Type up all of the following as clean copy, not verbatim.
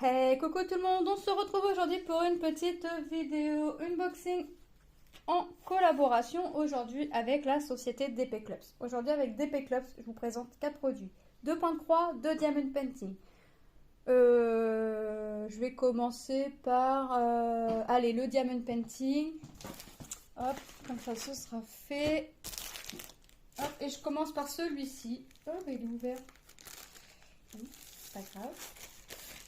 Hey, coucou tout le monde, on se retrouve aujourd'hui pour une petite vidéo unboxing en collaboration aujourd'hui avec la société DP Clubs. Aujourd'hui avec DP Clubs, je vous présente 4 produits. 2 points de croix, 2 diamond painting. Je vais commencer par allez, le diamond painting. Hop, comme ça ce sera fait. Hop, et je commence par celui-ci. Oh, il est ouvert. Pas grave.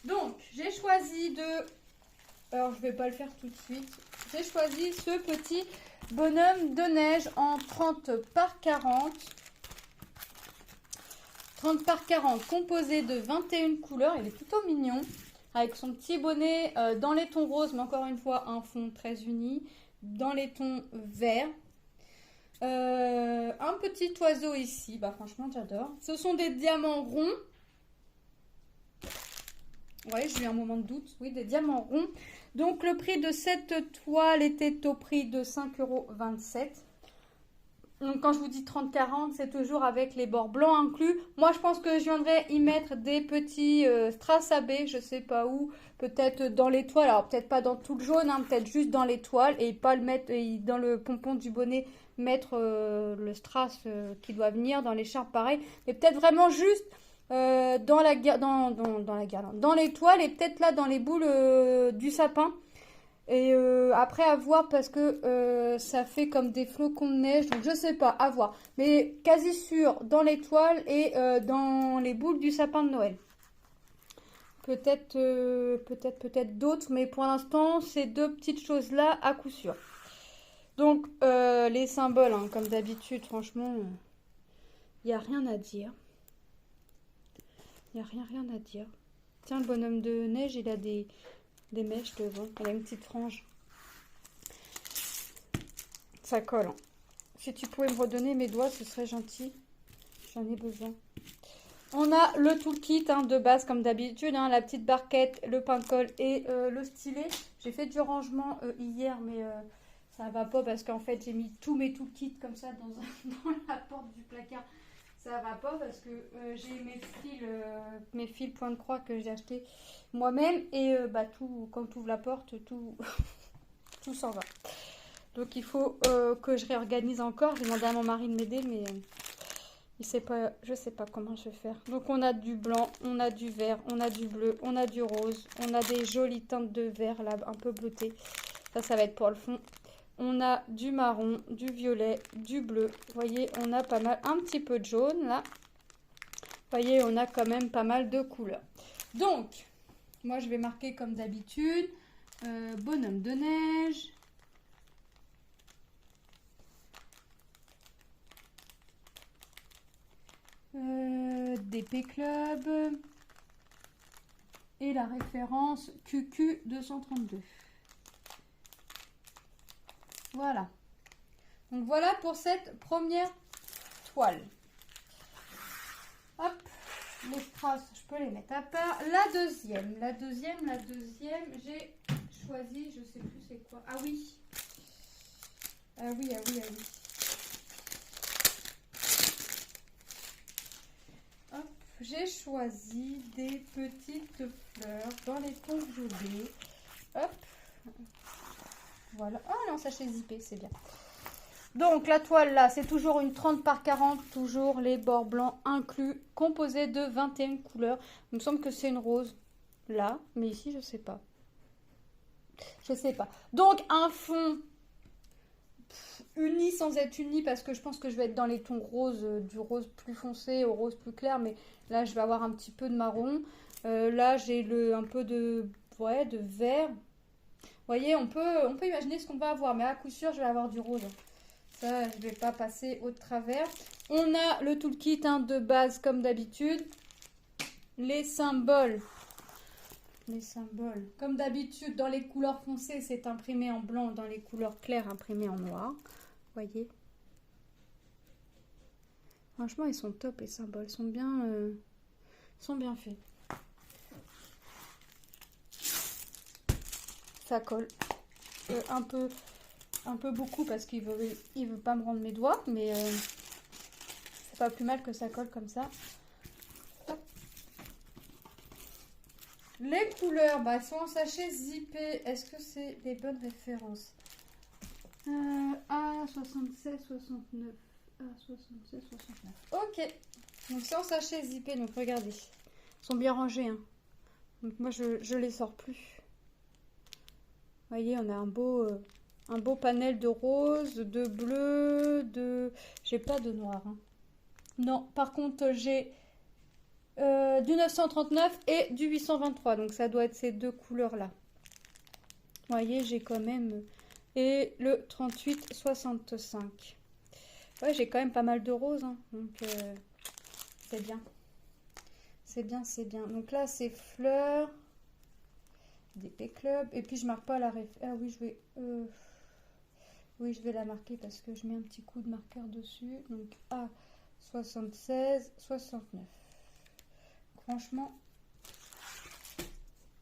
Donc, j'ai choisi de... Alors, je vais pas le faire tout de suite. J'ai choisi ce petit bonhomme de neige en 30 par 40. 30 par 40, composé de 21 couleurs. Il est plutôt mignon. Avec son petit bonnet dans les tons roses, mais encore une fois, un fond très uni. Dans les tons verts. Un petit oiseau ici. Bah, franchement, j'adore. Ce sont des diamants ronds. Ouais, j'ai eu un moment de doute. Oui, des diamants ronds. Donc, le prix de cette toile était au prix de 5,27 €. Donc, quand je vous dis 30-40, c'est toujours avec les bords blancs inclus. Moi, je pense que je viendrai y mettre des petits strass à baies, je sais pas où. Peut-être dans les toiles. Alors, peut-être pas dans tout le jaune, hein, peut-être juste dans les toiles. Et pas le mettre dans le pompon du bonnet, mettre le strass qui doit venir. Dans l'écharpe, pareil. Mais peut-être vraiment juste... dans la guirlande, dans les toiles et peut-être là dans les boules du sapin. Et après à voir parce que ça fait comme des flocons de neige, donc je sais pas, à voir. Mais quasi sûr dans les toiles et dans les boules du sapin de Noël. Peut-être d'autres, mais pour l'instant ces deux petites choses là à coup sûr. Donc les symboles, hein, comme d'habitude, franchement, il n'y a rien à dire. Il n'y a rien à dire. Tiens, le bonhomme de neige, il a des mèches devant. Il a une petite frange. Ça colle. Hein. Si tu pouvais me redonner mes doigts, ce serait gentil. J'en ai besoin. On a le toolkit hein, de base, comme d'habitude. Hein, la petite barquette, le pain de colle et le stylet. J'ai fait du rangement hier, mais ça va pas parce qu'en fait, j'ai mis tous mes toolkits comme ça dans la porte du placard. Ça va pas parce que j'ai mes fils point de croix que j'ai acheté moi-même et bah tout, quand tu ouvres la porte, tout, tout s'en va. Donc il faut que je réorganise encore. J'ai demandé à mon mari de m'aider, mais il sait pas, je sais pas comment je vais faire. Donc on a du blanc, on a du vert, on a du bleu, on a du rose, on a des jolies teintes de vert là, un peu bleuté. Ça va être pour le fond. On a du marron, du violet, du bleu. Vous voyez, on a pas mal, un petit peu de jaune là. Vous voyez, on a quand même pas mal de couleurs. Donc, moi je vais marquer comme d'habitude, bonhomme de neige. DP Club. Et la référence QQ 232. Voilà. Donc voilà pour cette première toile. Hop, les strass, je peux les mettre à part. La deuxième, j'ai choisi, je sais plus c'est quoi. Ah oui. Ah oui. Hop, j'ai choisi des petites fleurs dans les tons violets. Hop. Voilà. Oh non, sachet zippé, c'est bien. Donc la toile là, c'est toujours une 30 par 40, toujours les bords blancs inclus, composé de 21 couleurs. Il me semble que c'est une rose là, mais ici je sais pas. Je sais pas. Donc un fond uni sans être uni parce que je pense que je vais être dans les tons roses, du rose plus foncé au rose plus clair, mais là je vais avoir un petit peu de marron. Là j'ai un peu de vert. Vous voyez, on peut imaginer ce qu'on va avoir, mais à coup sûr, je vais avoir du rose. Ça, je ne vais pas passer au travers. On a le toolkit hein, de base, comme d'habitude. Les symboles. Comme d'habitude, dans les couleurs foncées, c'est imprimé en blanc. Dans les couleurs claires, imprimé en noir. Vous voyez. Franchement, ils sont top, les symboles. Ils sont bien faits. Ça colle un peu beaucoup parce qu'il veut pas me rendre mes doigts, mais c'est pas plus mal que ça colle comme ça. Hop. Les couleurs, bah, elles sont en sachet zippé. Est-ce que c'est les bonnes références? A76, 69. A76, 69. Ok. Donc c'est en sachet zippé, donc regardez. Ils sont bien rangés. Hein. Donc moi je les sors plus. Vous voyez, on a un beau panel de rose, de bleu, de... J'ai pas de noir. Hein. Non, par contre j'ai du 939 et du 823. Donc ça doit être ces deux couleurs-là. Vous voyez, j'ai quand même... Et le 38,65. Ouais, j'ai quand même pas mal de roses. Hein. Donc c'est bien. C'est bien, c'est bien. Donc là, c'est fleurs. DP Club. Et puis je marque pas la ref. Ah oui, je vais la marquer parce que je mets un petit coup de marqueur dessus. Donc A 76, 69. Franchement,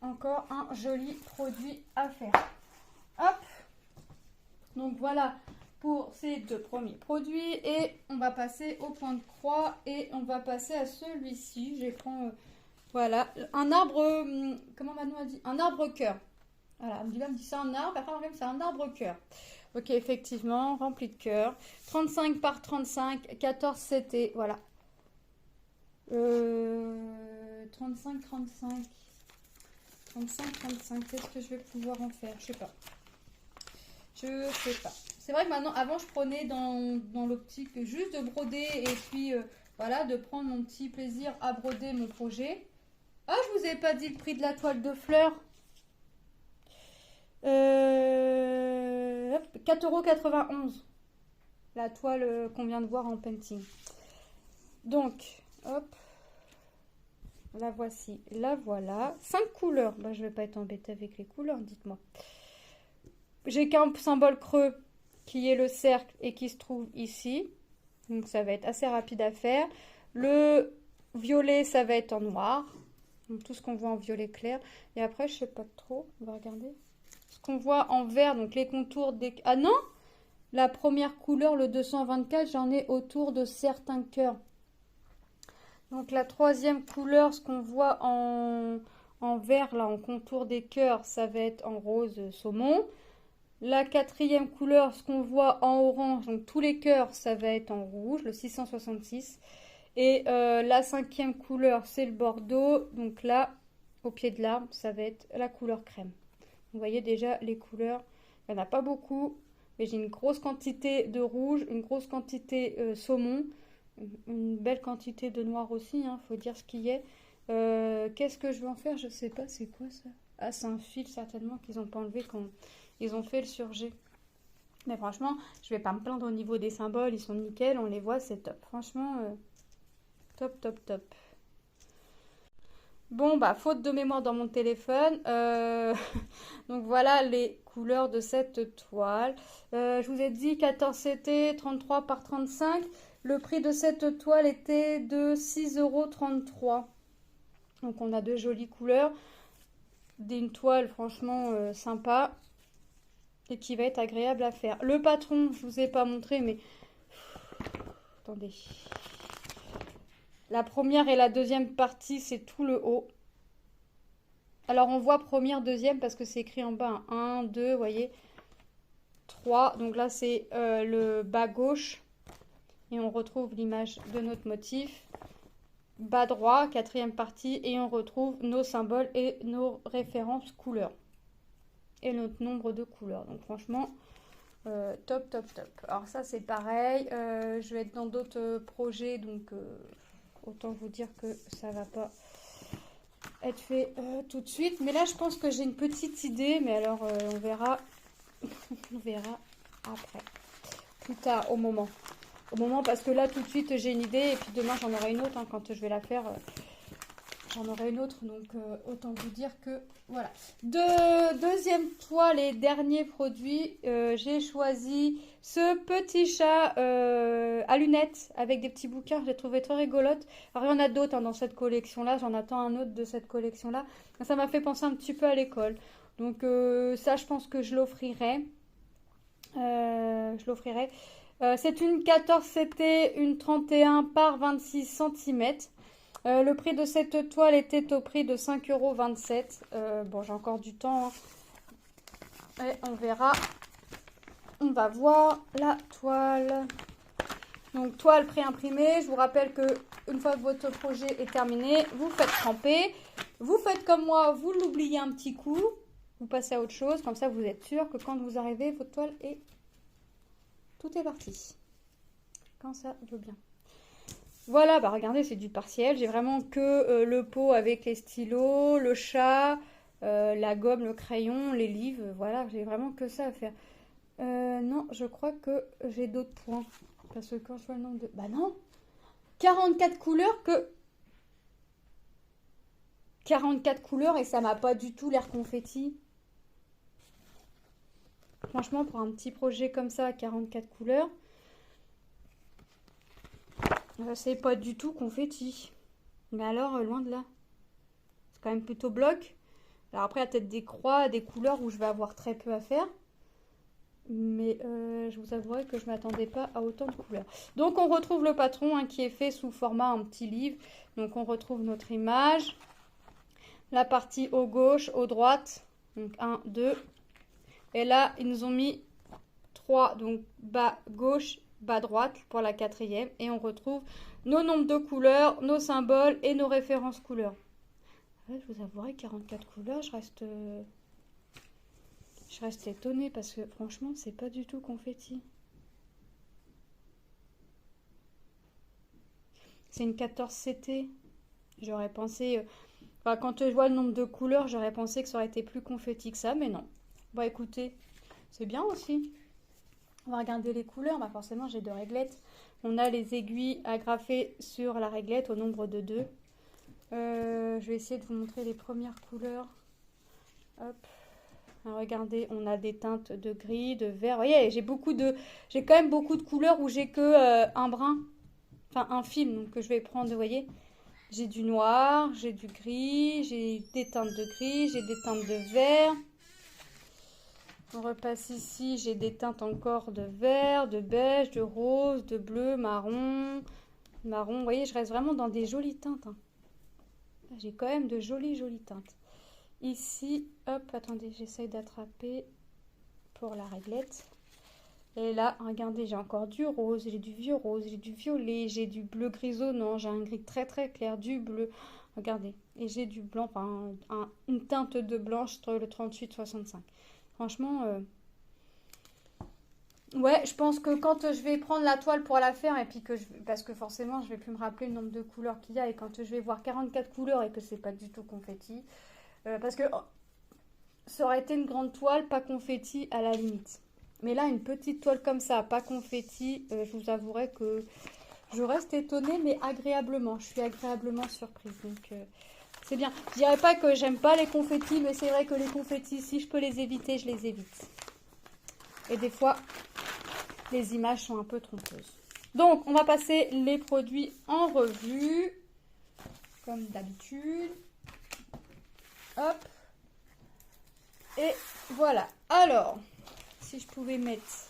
encore un joli produit à faire. Hop. Donc voilà pour ces deux premiers produits. Et on va passer au point de croix. Et on va passer à celui-ci. J'éprends... voilà, un arbre, comment Manon a dit? Un arbre cœur. Voilà, elle me dit c'est un arbre, après même c'est un arbre cœur. Ok, effectivement, rempli de cœur. 35 par 35, 14 CT, voilà. 35, 35. 35, 35, qu'est-ce que je vais pouvoir en faire? Je sais pas. Je sais pas. C'est vrai que maintenant, avant je prenais dans l'optique juste de broder et puis voilà, de prendre mon petit plaisir à broder mon projet. Ah, je vous ai pas dit le prix de la toile de fleurs. 4,91 €. La toile qu'on vient de voir en painting. Donc, hop. La voici, la voilà. 5 couleurs. Bah, je vais pas être embêtée avec les couleurs, dites-moi. J'ai qu'un symbole creux qui est le cercle et qui se trouve ici. Donc, ça va être assez rapide à faire. Le violet, ça va être en noir. Donc tout ce qu'on voit en violet clair. Et après, je sais pas trop. On va regarder. Ce qu'on voit en vert, donc les contours des... Ah non! La première couleur, le 224, j'en ai autour de certains cœurs. Donc la troisième couleur, ce qu'on voit en vert, là, en contour des cœurs, ça va être en rose saumon. La quatrième couleur, ce qu'on voit en orange, donc tous les cœurs, ça va être en rouge, le 666. Et la cinquième couleur, c'est le bordeaux. Donc là, au pied de l'arbre, ça va être la couleur crème. Vous voyez déjà les couleurs. Il n'y en a pas beaucoup. Mais j'ai une grosse quantité de rouge, une grosse quantité saumon. Une belle quantité de noir aussi, hein, faut dire ce qu'il y a. Qu'est-ce que je vais en faire? Je sais pas, c'est quoi ça? Ah, c'est un fil certainement qu'ils n'ont pas enlevé quand ils ont fait le surjet. Mais franchement, je vais pas me plaindre au niveau des symboles. Ils sont nickel, on les voit, c'est top. Franchement... top, top, top. Bon, bah, faute de mémoire dans mon téléphone. Donc, voilà les couleurs de cette toile. Je vous ai dit 14 CT, 33 par 35. Le prix de cette toile était de 6,33 €. Donc, on a de jolies couleurs. Une toile, franchement, sympa. Et qui va être agréable à faire. Le patron, je vous ai pas montré, mais... Attendez... La première et la deuxième partie, c'est tout le haut. Alors, on voit première, deuxième, parce que c'est écrit en bas. 1, 2, vous voyez. 3. Donc là, c'est le bas gauche. Et on retrouve l'image de notre motif. Bas droit, quatrième partie. Et on retrouve nos symboles et nos références couleurs. Et notre nombre de couleurs. Donc, franchement... top, top, top. Alors ça, c'est pareil. Je vais être dans d'autres projets, donc... autant vous dire que ça va pas être fait tout de suite. Mais là, je pense que j'ai une petite idée. Mais alors, on verra. On verra après. Plus tard, au moment. Au moment, parce que là, tout de suite, j'ai une idée. Et puis demain, j'en aurai une autre. Hein, quand je vais la faire, j'en aurai une autre. Donc, autant vous dire que... Voilà. Deuxième toile et dernier produit. J'ai choisi... ce petit chat à lunettes avec des petits bouquins, je l'ai trouvé très rigolote. Alors, il y en a d'autres hein, dans cette collection-là. J'en attends un autre de cette collection-là. Ça m'a fait penser un petit peu à l'école. Donc, ça, je pense que je l'offrirai. C'est une 14 CT, une 31 par 26 cm. Le prix de cette toile était au prix de 5,27 €. Bon, j'ai encore du temps, hein. Et on verra. On va voir la toile. Donc, toile préimprimée. Je vous rappelle que une fois que votre projet est terminé, vous faites tremper. Vous faites comme moi, vous l'oubliez un petit coup. Vous passez à autre chose. Comme ça, vous êtes sûr que quand vous arrivez, votre toile est... Tout est parti. Quand ça veut bien. Voilà, bah regardez, c'est du partiel. J'ai vraiment que le pot avec les stylos, le chat, la gomme, le crayon, les livres. Voilà, j'ai vraiment que ça à faire. Non, je crois que j'ai d'autres points. Parce que quand je vois le nombre de... Bah non, 44 couleurs que... 44 couleurs et ça m'a pas du tout l'air confetti. Franchement, pour un petit projet comme ça, 44 couleurs... c'est pas du tout confetti. Mais alors, loin de là. C'est quand même plutôt bloc. Alors après, il y a peut-être des croix, des couleurs où je vais avoir très peu à faire. Mais je vous avouerai que je ne m'attendais pas à autant de couleurs. Donc, on retrouve le patron hein, qui est fait sous format un petit livre. Donc, on retrouve notre image. La partie au gauche, au droite. Donc, 1, 2. Et là, ils nous ont mis 3. Donc, bas gauche, bas droite pour la 4e. Et on retrouve nos nombres de couleurs, nos symboles et nos références couleurs. Ouais, je vous avouerai, 44 couleurs, je reste étonnée parce que franchement, c'est pas du tout confetti. C'est une 14 CT. J'aurais pensé... Enfin, quand je vois le nombre de couleurs, j'aurais pensé que ça aurait été plus confetti que ça, mais non. Bon, écoutez, c'est bien aussi. On va regarder les couleurs. Bah, forcément, j'ai 2 réglettes. On a les aiguilles agrafées sur la réglette au nombre de 2. Je vais essayer de vous montrer les premières couleurs. Hop. Alors, regardez, on a des teintes de gris, de vert. Vous voyez, j'ai quand même beaucoup de couleurs où j'ai que un brun. Enfin, un film, donc que je vais prendre, vous voyez. J'ai du noir, j'ai du gris, j'ai des teintes de gris, j'ai des teintes de vert. On repasse ici, j'ai des teintes encore de vert, de beige, de rose, de bleu, marron. Marron, vous voyez, je reste vraiment dans des jolies teintes. Hein. J'ai quand même de jolies teintes. Ici, hop, attendez, j'essaye d'attraper pour la réglette. Et là, regardez, j'ai encore du rose, j'ai du vieux rose, j'ai du violet, j'ai du bleu grisonnant, j'ai un gris très clair, du bleu. Regardez, et j'ai du blanc, enfin, une teinte de blanche entre le 38-65. Franchement, ouais, je pense que quand je vais prendre la toile pour la faire, et puis parce que forcément, je vais plus me rappeler le nombre de couleurs qu'il y a, et quand je vais voir 44 couleurs et que c'est pas du tout confetti, parce que ça aurait été une grande toile, pas confetti à la limite. Mais là, une petite toile comme ça, pas confetti, je vous avouerai que je reste étonnée, mais agréablement. Je suis agréablement surprise, donc c'est bien. Je dirais pas que j'aime pas les confettis, mais c'est vrai que les confettis, si je peux les éviter, je les évite. Et des fois, les images sont un peu trompeuses. Donc, on va passer les produits en revue, comme d'habitude. Hop. Et voilà. Alors, si je pouvais mettre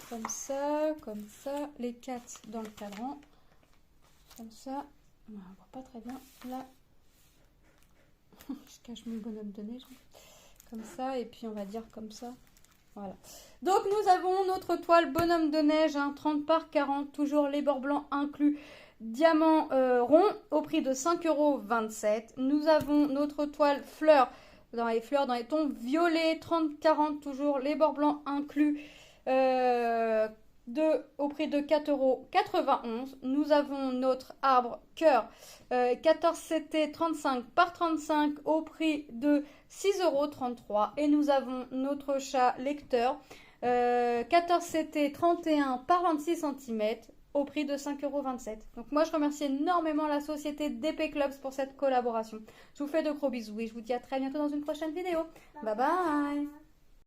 comme ça, les 4 dans le cadran. Comme ça. On ne voit pas très bien. Là, je cache mon bonhomme de neige. Comme ça, et puis on va dire comme ça. Voilà. Donc, nous avons notre toile bonhomme de neige, hein, 30 par 40, toujours les bords blancs inclus. Diamant rond au prix de 5,27 €. Nous avons notre toile fleur dans les tons violets, 30-40, toujours les bords blancs inclus, au prix de 4,91 €. Nous avons notre arbre cœur 14 CT 35 par 35 au prix de 6,33 €. Et nous avons notre chat lecteur 14 CT 31 par 26 cm au prix de 5,27 €. Donc moi je remercie énormément la société DP Clubs pour cette collaboration. Je vous fais de gros bisous et je vous dis à très bientôt dans une prochaine vidéo. Bye bye.